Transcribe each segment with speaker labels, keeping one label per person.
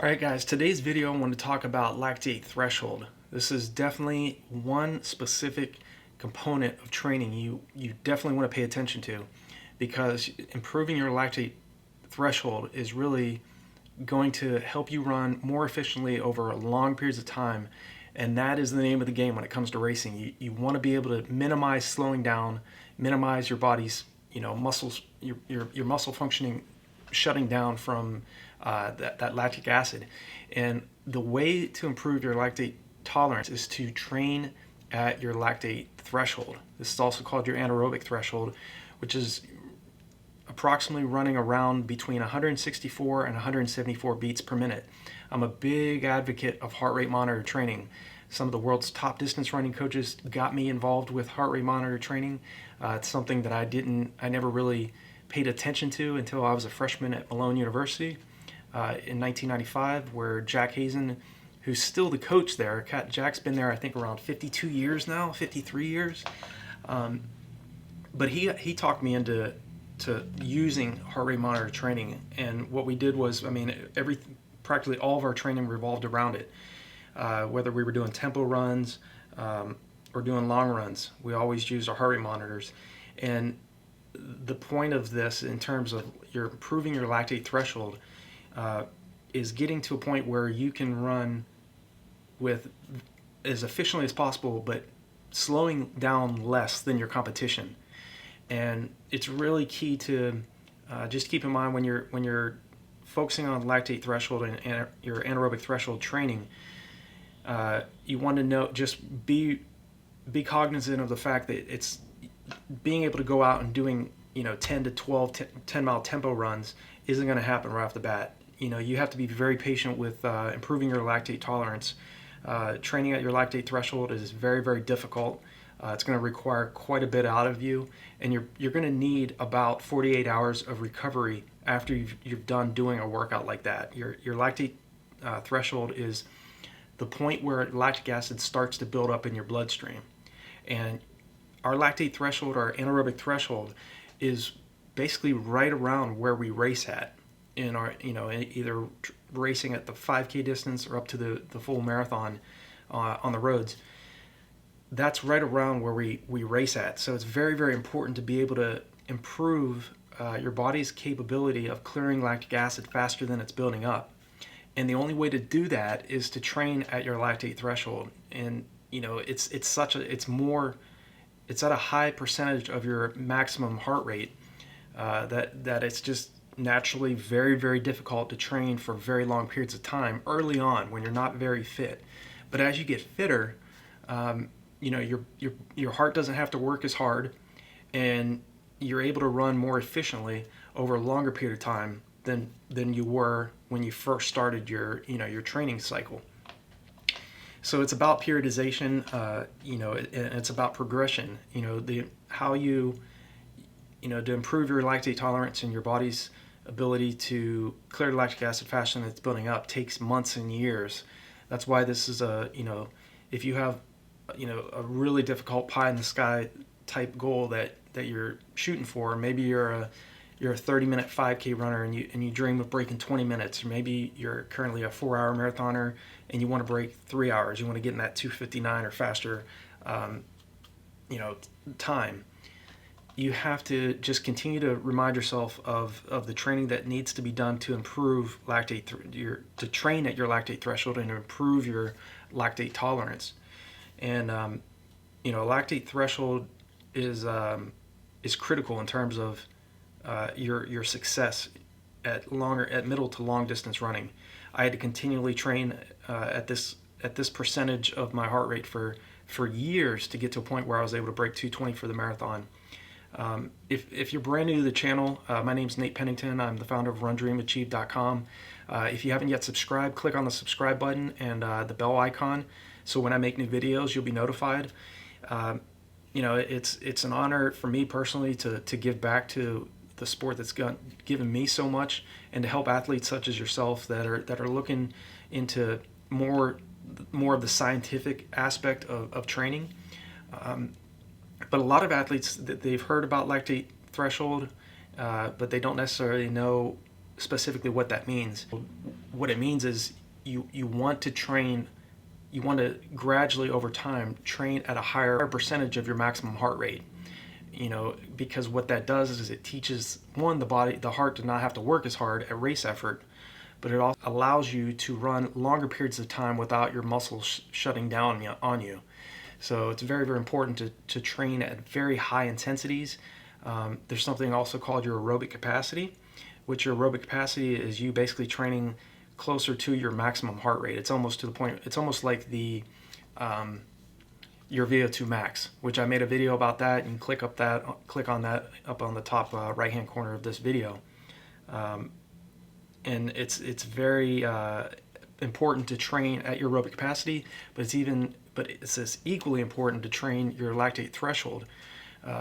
Speaker 1: Alright guys, today's video I want to talk about lactate threshold. This is definitely one specific component of training you definitely want to pay attention to, because improving your lactate threshold is really going to help you run more efficiently over long periods of time, and that is the name of the game when it comes to racing. You want to be able to minimize slowing down, minimize your body's muscles, your muscle functioning shutting down from that lactic acid. And the way to improve your lactate tolerance is to train at your lactate threshold. This is also called your anaerobic threshold, which is approximately running around between 164 and 174 beats per minute. I'm a big advocate of heart rate monitor training. Some of the world's top distance running coaches got me involved with heart rate monitor training. It's something that I never really paid attention to until I was a freshman at Malone University in 1995, where Jack Hazen, who's still the coach there, Jack's been there I think around 52 years now, 53 years. But he talked me into using heart rate monitor training, and what we did was, practically all of our training revolved around it. Whether we were doing tempo runs or doing long runs, we always used our heart rate monitors. And the point of this, in terms of you're improving your lactate threshold, is getting to a point where you can run with as efficiently as possible, but slowing down less than your competition. And it's really key to just keep in mind when you're focusing on lactate threshold and your anaerobic threshold training. You want to know, just be cognizant of the fact that it's being able to go out and doing 10 to 12 10 mile tempo runs isn't going to happen right off the bat. You have to be very patient with improving your lactate tolerance. Training at your lactate threshold is very, very difficult. It's going to require quite a bit out of you, and you're going to need about 48 hours of recovery after you've done doing a workout like that. Your lactate threshold is the point where lactic acid starts to build up in your bloodstream. And our lactate threshold, our anaerobic threshold, is basically right around where we race at in our, either racing at the 5K distance or up to the full marathon on the roads. That's right around where we race at. So it's very, very important to be able to improve your body's capability of clearing lactic acid faster than it's building up. And the only way to do that is to train at your lactate threshold. And it's at a high percentage of your maximum heart rate that it's just naturally very, very difficult to train for very long periods of time early on when you're not very fit. But as you get fitter, your heart doesn't have to work as hard, and you're able to run more efficiently over a longer period of time than you were when you first started your training cycle. So it's about periodization, and it's about progression. To improve your lactate tolerance and your body's ability to clear lactic acid faster than it's building up takes months and years. That's why this is if you have a really difficult pie in the sky type goal that you're shooting for. Maybe you're a 30-minute 5K runner and you dream of breaking 20 minutes, or maybe you're currently a 4-hour marathoner and you want to break 3 hours. You want to get in that 2:59 or faster time. You have to just continue to remind yourself of the training that needs to be done to improve to train at your lactate threshold and to improve your lactate tolerance. And lactate threshold is critical in terms of your success at middle to long distance running. I had to continually train at this percentage of my heart rate for years to get to a point where I was able to break 2:20 for the marathon. If you're brand new to the channel, my name's Nate Pennington. I'm the founder of RunDreamAchieve.com. If you haven't yet subscribed, click on the subscribe button and the bell icon, so when I make new videos, you'll be notified. It's an honor for me personally to give back to the sport that's given me so much, and to help athletes such as yourself that are looking into more of the scientific aspect of training. But a lot of athletes, they've heard about lactate threshold, but they don't necessarily know specifically what that means. What it means is you want to train, you want to gradually over time train at a higher percentage of your maximum heart rate. Because what that does is it teaches, one, the heart to not have to work as hard at race effort, but it also allows you to run longer periods of time without your muscles shutting down on you. So it's very, very important to train at very high intensities. There's something also called your aerobic capacity, which your aerobic capacity is you basically training closer to your maximum heart rate. It's almost to the point, it's almost like your Vo2Max, which I made a video about that. You can click on that up on the top right hand corner of this video. And it's very important to train at your aerobic capacity, but it's equally important to train your lactate threshold.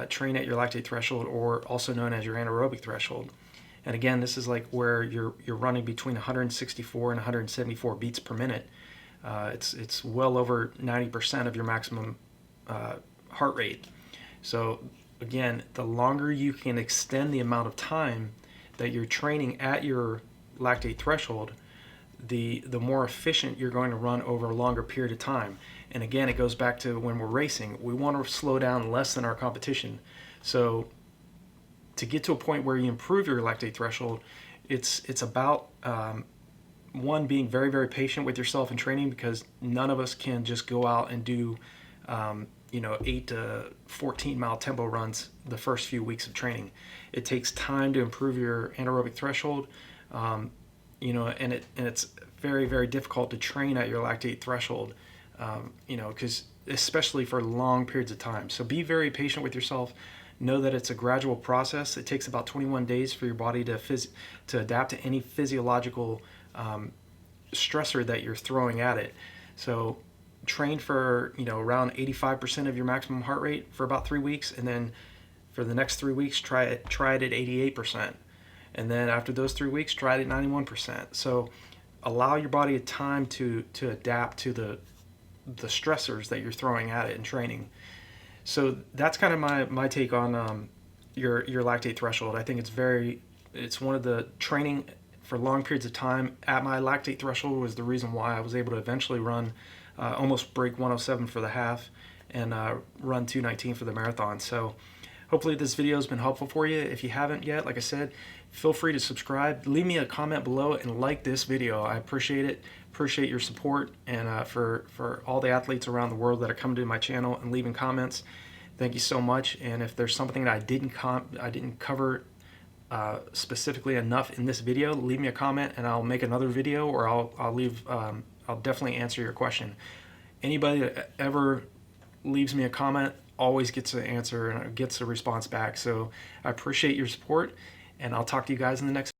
Speaker 1: Train at your lactate threshold, or also known as your anaerobic threshold. And again, this is like where you're running between 164 and 174 beats per minute. It's well over 90% of your maximum heart rate. So again, the longer you can extend the amount of time that you're training at your lactate threshold, the more efficient you're going to run over a longer period of time. And again, it goes back to when we're racing, we want to slow down less than our competition. So to get to a point where you improve your lactate threshold, it's about one, being very, very patient with yourself in training, because none of us can just go out and do 8 to 14 mile tempo runs the first few weeks of training. It takes time to improve your anaerobic threshold, and it's very, very difficult to train at your lactate threshold, because especially for long periods of time. So be very patient with yourself. Know that it's a gradual process. It takes about 21 days for your body to adapt to any physiological stressor that you're throwing at it. So train for around 85% of your maximum heart rate for about 3 weeks, and then for the next 3 weeks try it at 88%, and then after those 3 weeks try it at 91%. So allow your body a time to adapt to the stressors that you're throwing at it in training. So that's kind of my take on your lactate threshold. I think it's one of the training for long periods of time at my lactate threshold was the reason why I was able to eventually run almost break 107 for the half and run 219 for the marathon. So hopefully this video has been helpful for you. If you haven't yet, like I said, feel free to subscribe. Leave me a comment below and like this video. I appreciate it. Appreciate your support, and for all the athletes around the world that are coming to my channel and leaving comments, thank you so much. And if there's something that I didn't cover specifically enough in this video, leave me a comment and I'll make another video, or I'll definitely answer your question. Anybody that ever leaves me a comment always gets an answer and gets a response back. So I appreciate your support, and I'll talk to you guys in the next video.